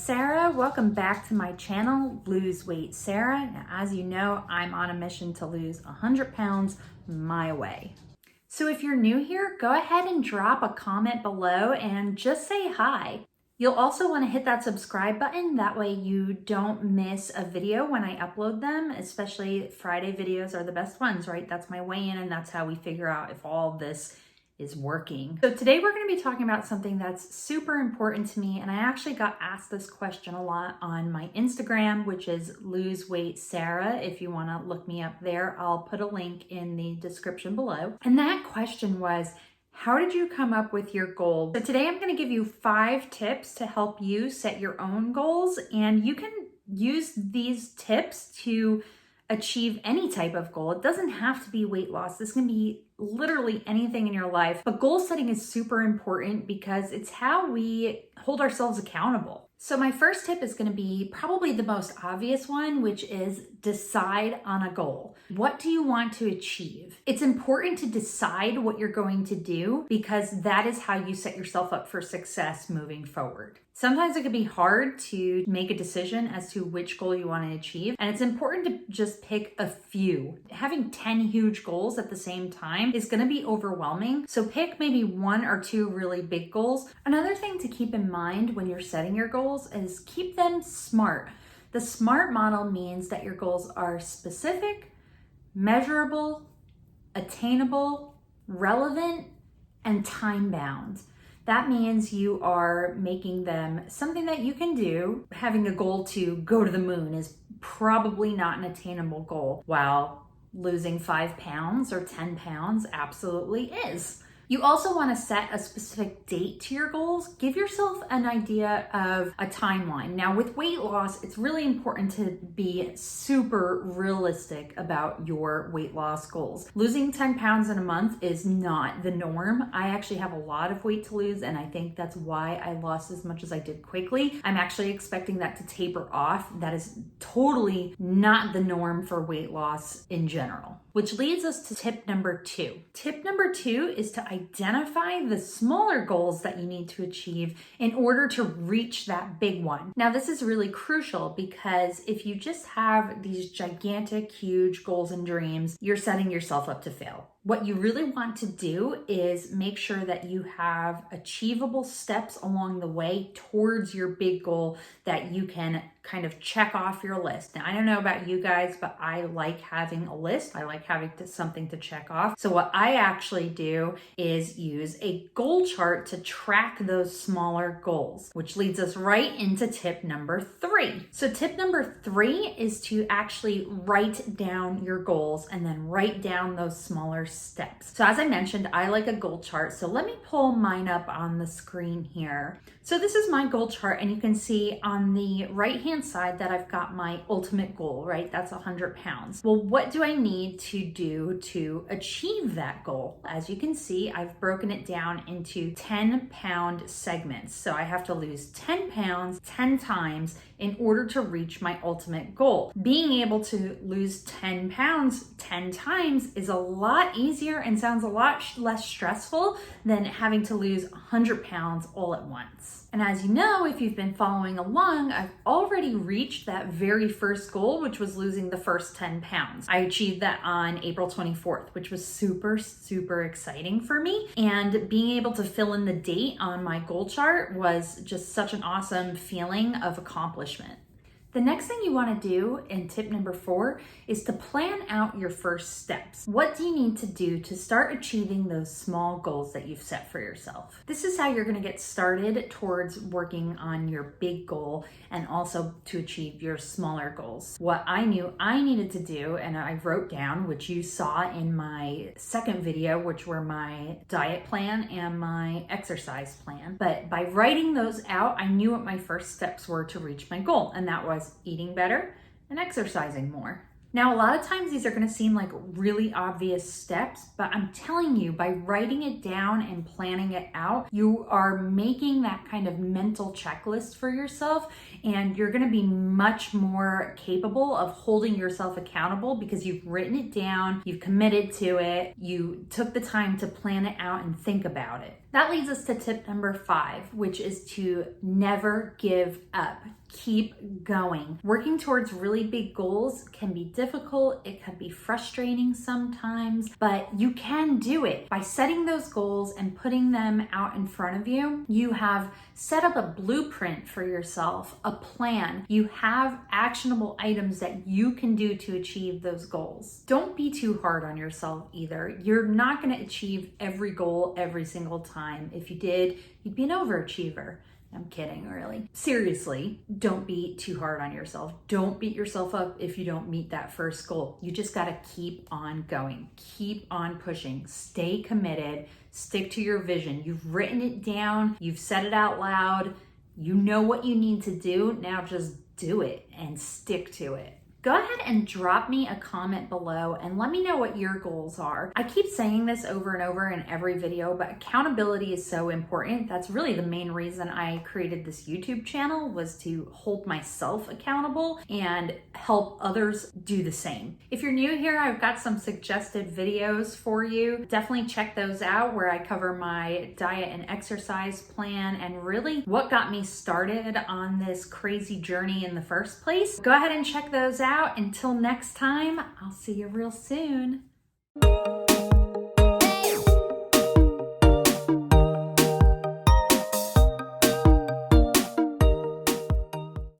Sarah. Welcome back to my channel, Lose Weight Sarah. Now, as you know, I'm on a mission to lose 100 pounds my way. So if you're new here, go ahead and drop a comment below and just say hi. You'll also want to hit that subscribe button. That way you don't miss a video when I upload them, especially Friday videos are the best ones, right? That's my weigh-in and that's how we figure out if all of this is working. So today we're going to be talking about something that's super important to me, and I actually got asked this question a lot on my Instagram, which is Lose Weight Sarah. If you want to look me up there, I'll put a link in the description below. And that question was, how did you come up with your goal? So today I'm going to give you 5 tips to help you set your own goals, and you can use these tips to achieve any type of goal. It doesn't have to be weight loss. This can be literally anything in your life. But goal setting is super important because it's how we hold ourselves accountable. So my first tip is going to be probably the most obvious one, which is decide on a goal. What do you want to achieve? It's important to decide what you're going to do because that is how you set yourself up for success moving forward. Sometimes it can be hard to make a decision as to which goal you want to achieve, and it's important to just pick a few. Having 10 huge goals at the same time is going to be overwhelming, so pick maybe 1 or 2 really big goals. Another thing to keep in mind when you're setting your goals is keep them SMART. The SMART model means that your goals are specific, measurable, attainable, relevant, and time-bound. That means you are making them something that you can do. Having a goal to go to the moon is probably not an attainable goal, while losing 5 pounds or 10 pounds absolutely is. You also want to set a specific date to your goals. Give yourself an idea of a timeline. Now, with weight loss, it's really important to be super realistic about your weight loss goals. Losing 10 pounds in a month is not the norm. I actually have a lot of weight to lose, and I think that's why I lost as much as I did quickly. I'm actually expecting that to taper off. That is totally not the norm for weight loss in general. Which leads us to tip number 2. Tip number 2 is to identify the smaller goals that you need to achieve in order to reach that big one. Now, this is really crucial because if you just have these gigantic, huge goals and dreams, you're setting yourself up to fail. What you really want to do is make sure that you have achievable steps along the way towards your big goal that you can kind of check off your list. Now, I don't know about you guys, but I like having a list. I like having something to check off. So what I actually do is use a goal chart to track those smaller goals, which leads us right into tip number 3. So tip number 3 is to actually write down your goals and then write down those smaller steps. So as I mentioned, I like a goal chart. So let me pull mine up on the screen here. So this is my goal chart, and you can see on the right-hand side that I've got my ultimate goal, right? That's 100 pounds. Well, what do I need to do to achieve that goal? As you can see, I've broken it down into 10-pound segments. So I have to lose 10 pounds 10 times in order to reach my ultimate goal. Being able to lose 10 pounds 10 times is a lot easier and sounds a lot less stressful than having to lose 100 pounds all at once. And as you know, if you've been following along, I've already reached that very first goal, which was losing the first 10 pounds. I achieved that on April 24th, which was super, super exciting for me. And being able to fill in the date on my goal chart was just such an awesome feeling of accomplishment. The next thing you want to do in tip number 4 is to plan out your first steps. What do you need to do to start achieving those small goals that you've set for yourself? This is how you're going to get started towards working on your big goal and also to achieve your smaller goals. What I knew I needed to do, and I wrote down, which you saw in my second video, which were my diet plan and my exercise plan. But by writing those out, I knew what my first steps were to reach my goal, and that was eating better and exercising more. Now, a lot of times these are going to seem like really obvious steps, but I'm telling you, by writing it down and planning it out, you are making that kind of mental checklist for yourself, and you're going to be much more capable of holding yourself accountable because you've written it down, you've committed to it, you took the time to plan it out and think about it. That leads us to tip number 5, which is to never give up. Keep going. Working towards really big goals can be difficult. It can be frustrating sometimes, but you can do it. By setting those goals and putting them out in front of you, you have set up a blueprint for yourself, a plan. You have actionable items that you can do to achieve those goals. Don't be too hard on yourself either. You're not going to achieve every goal every single time. If you did, you'd be an overachiever. I'm kidding, really. Seriously, don't be too hard on yourself. Don't beat yourself up if you don't meet that first goal. You just got to keep on going. Keep on pushing. Stay committed. Stick to your vision. You've written it down. You've said it out loud. You know what you need to do. Now just do it and stick to it. Go ahead and drop me a comment below and let me know what your goals are. I keep saying this over and over in every video, but accountability is so important. That's really the main reason I created this YouTube channel, was to hold myself accountable and help others do the same. If you're new here, I've got some suggested videos for you. Definitely check those out, where I cover my diet and exercise plan and really what got me started on this crazy journey in the first place. Go ahead and check those out. Until next time, I'll see you real soon.